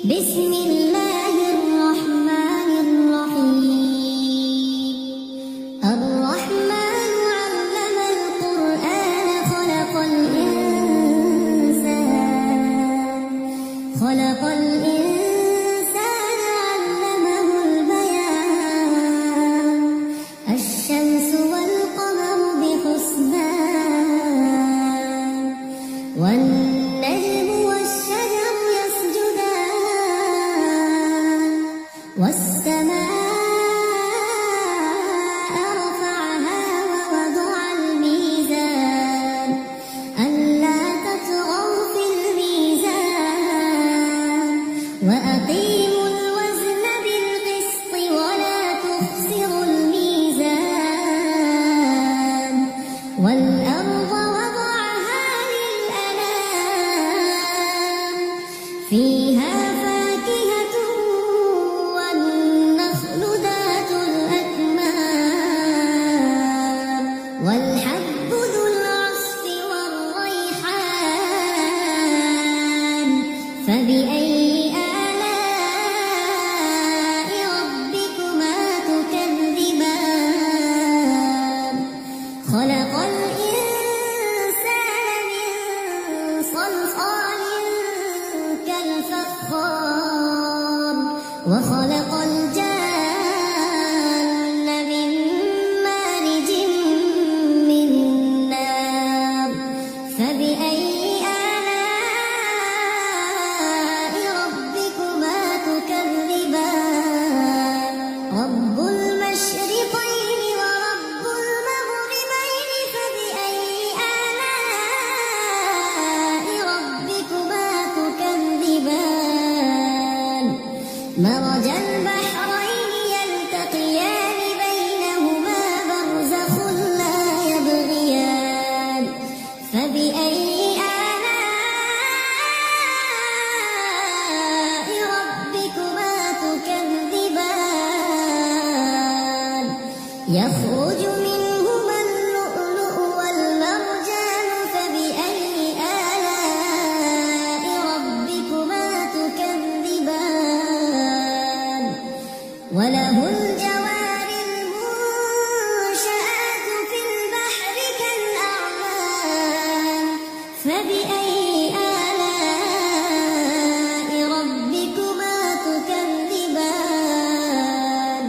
بسم الله الرحمن الرحيم. الرحمن علم القرآن خلق الإنسان علمه البيان. الشمس والقمر بحسبان والنجم والشجر يسجدان والسماء رفعها ووضع الميزان ألا تطغوا في الميزان وأقيموا الوزن بالقسط ولا تخسروا الميزان والأرض وضعها للأنام فيها فاكهة والنخل ذات الأكمام والحب ذو العصف والريحان فبأي آلاء ربكما تكذبان خلق الإنسان من صلصال كالفخار وخلق الجان من مارج من نار فبأي آلاء ربكما تكذبان رب المشرقين ورب المغربين فبأي آلاء ربكما تكذبان مرج البحرين يلتقيان بينهما برزخ لا يبغيان فبأي آلاء ربكما تكذبان يخرج منهما اللؤلؤ والمرجان فبأي آلاء ربكما تكذبان وله الجوار المنشآت في البحر كالأعلام فبأي آلاء ربكما تكذبان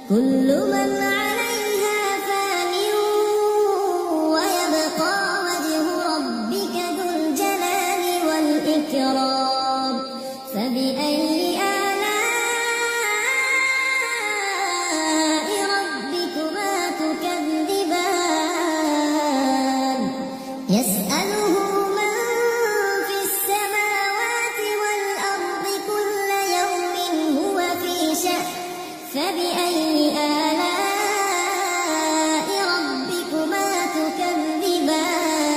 كل من عليها فان ويبقى وجه ربك ذو الجلال والإكرام فبأي آلاء ربكما تكذبان يسأله من في السماوات والأرض كل يوم هو في شأن فبأي آلاء ربكما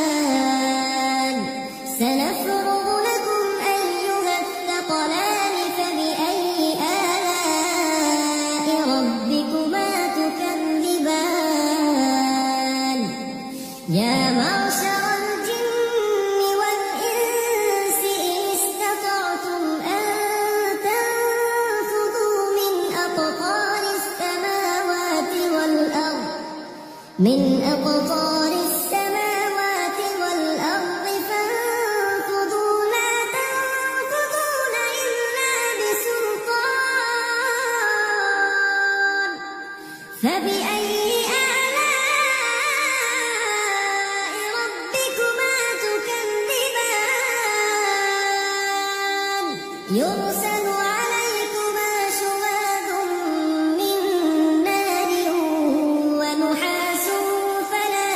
تكذبان سنفرغ لكم أيها الثقلان فبأي آلاء ربكما تكذبان يا معشر الجن والإنس إن استطعتم أن تنفذوا من أقطار السماوات والأرض فانفذوا لا تنفذون إلا بسلطان فبأي آلاء ربكما تكذبان يرسل عليكما شواظ من نار ونحاس فلا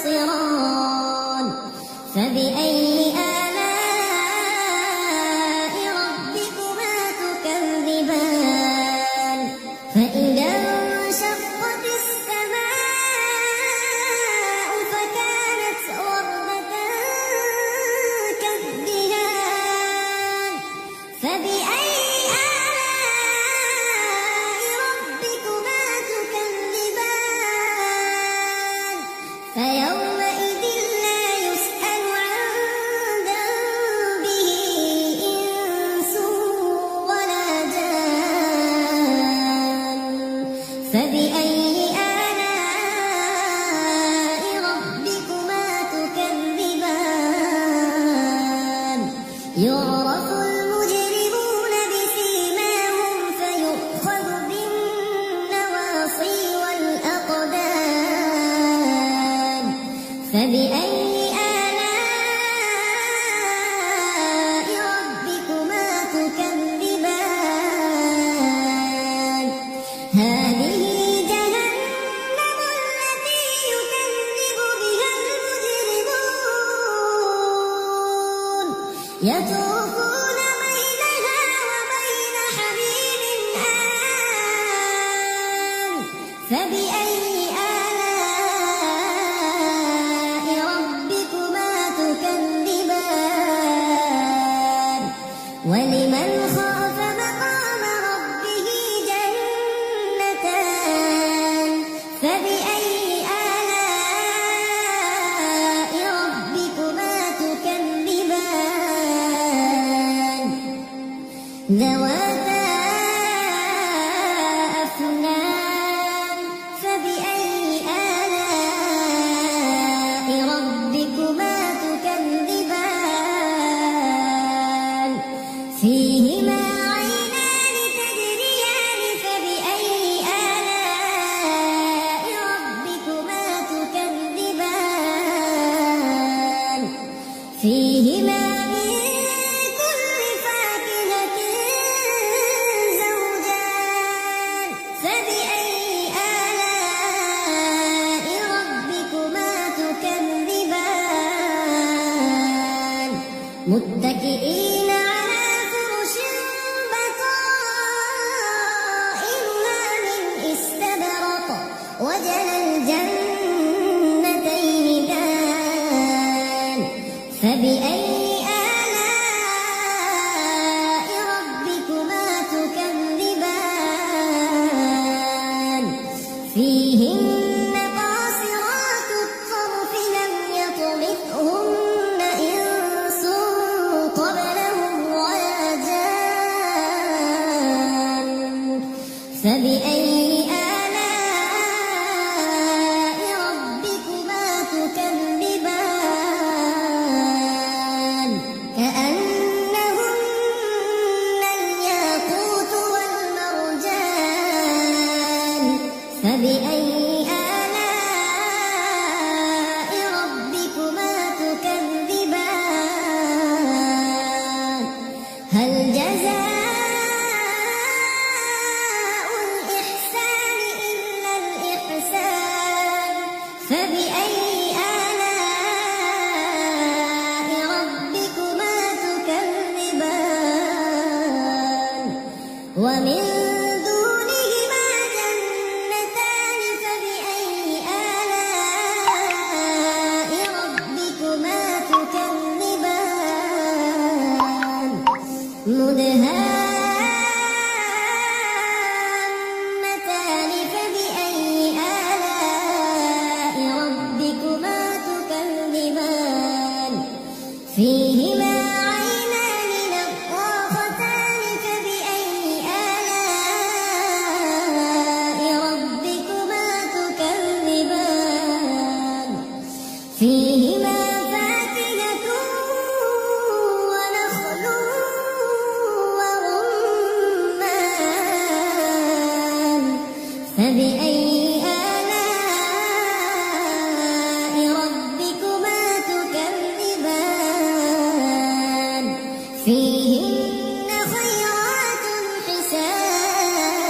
تنتصران فبأي آلاء ربكما تكذبان فإذا انشقت السماء فكانت وردة كالدهان فبأي آلاء ربكما تكذبان فيومئذ لا يسأل عن ذنبه يعرف المجرمون بسيماهم فيؤخذ بالنواصي والأقدام فبأي آلاء ربكما تكذبان هذه جهنم التي يكذب بها المجرمون يطوفون بينها وبين حميم آن فبأي آلاء ربكما تكذبان ولمن خاف مقام ربه جنتان فبأي آلاء ربكما تكذبان ذواتا أفنان فبأي آلاء ربكما تكذبان فيهما عينان تجريان فبأي آلاء ربكما تكذبان فيهما من كل فاكهة زوجان فبأي آلاء ربكما تكذبان متكئين على فرش بطائنها من استبرق وجنى الجنتين دان فبأي آلاء ربكما تكذبان فيهن قاصرات الطرف لم يطمثهن إنس قبلهم ولا جان فبأي آلاء ربكما تكذبان كأنهن الياقوت والمرجان فبأي آلاء ربكما تكذبان هل جزاء الإحسان إلا الإحسان فبأي آلاء ربكما تكذبان ومن دونهما جنتان فبأي آلاء ربكما تكذبان مدهامتان فبأي آلاء ربكما تكذبان فيهما عينان نضاختان فبأي آلاء ربكما تكذبان فيهما فاكهة ونخل ورمان فبأي آلاء ربكما تكذبان فيهن خيرات حسان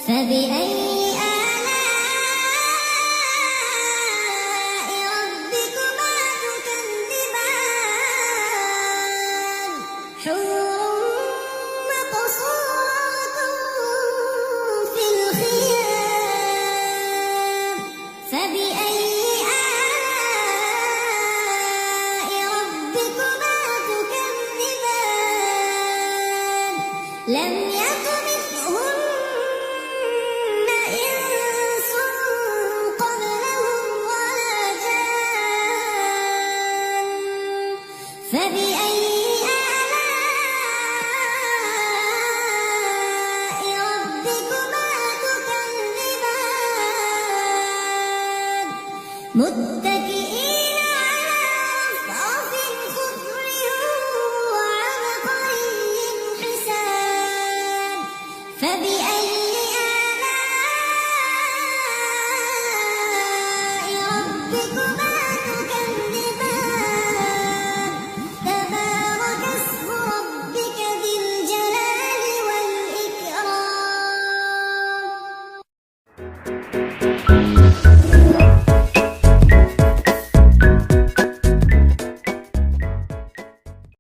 فبأي آلاء ربكما تكذبان حور مقصورات في الخيام فبأي آلاء ربكما تكذبان لم يطمثهن إنس قبلهم ولا جان فبأي آلاء ربكما تكذبان متكئين على رفرف خضر ربكما